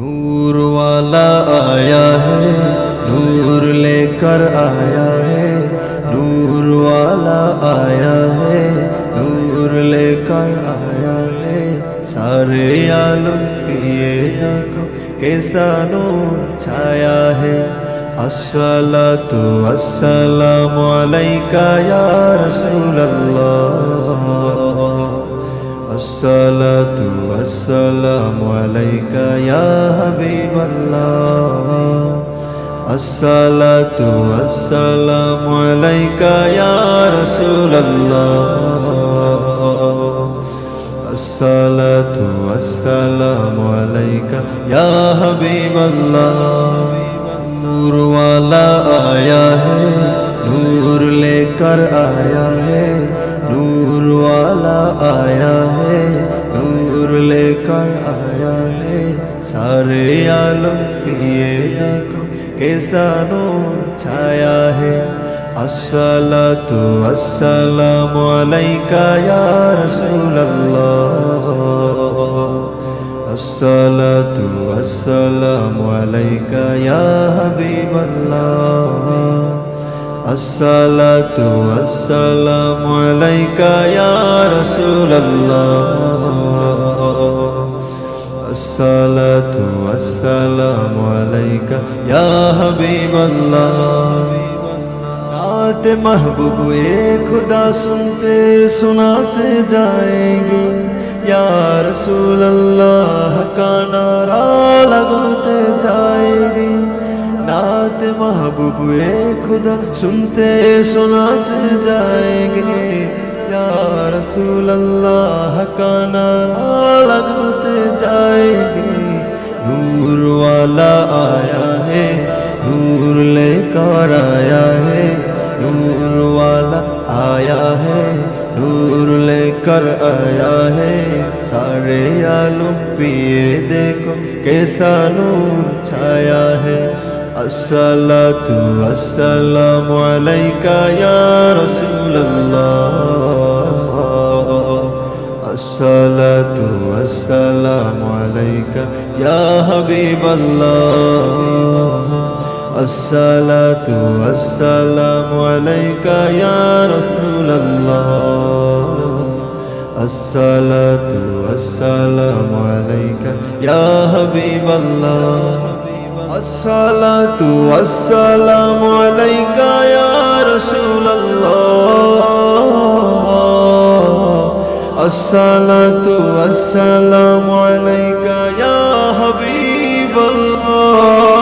नूर वाला आया है, नूर लेकर आया है, नूर वाला आया है, नूर लेकर आया है। सारे आलम पिए देखो कैसा नूर छाया है। अस्सलातु वस्सलामु अलैका या रसूल अल्लाह, अस्सलातु वस्सलामु अलैका या हबीब अल्लाह, अस्सलातु वस्सलामु अलैका या रसूल अल्लाह, अस्सलातु वस्सलामु अलैका या हबीब अल्लाह। नूर वाला आया है, नूर लेकर आया है, नूर वाला आया है, नूर लेकर आया है। सारे आलम पिए देखो कैसा नूर छाया है। अस्सलातु वस्सलामु अलैका या रसूल अल्लाह, अस्सलातु वस्सलामु अलैका या हबीब अल्लाह, अस्सलातु वस्सलामु अलैका या रसूल अल्लाह, अस्सलातु वस्सलामु अलैका या हबीब अल्लाह। नात महबूबे खुदा सुनते सुनाते जाएंगे, या रसूल अल्लाह का नारा लगाते जाएंगे। नात महबूबे खुदा सुनते सुनाते जाएंगे, या रसूल अल्लाह का नारा लगाते जाएंगे। नूर वाला आया है, नूर लेकर आया है, नूर वाला आया है, नूर लेकर आया है। सारे आलम पिए देखो कैसा नूर छाया है। अस्सलातु वस्सलामु अलैका या रसूल अल्लाह, अस्सलातु वस्सलामु अलैका या हबीब अल्लाह, अस्सलातु वस्सलामु अलैका या रसूल अल्लाह, अस्सलातु वस्सलामु अलैका या हबीब अल्लाह, अस्सलातु वस्सलामु अलैका या रसूल अल्लाह, अस्सलातु वस्सलामु अलैका या हबीब अल्लाह।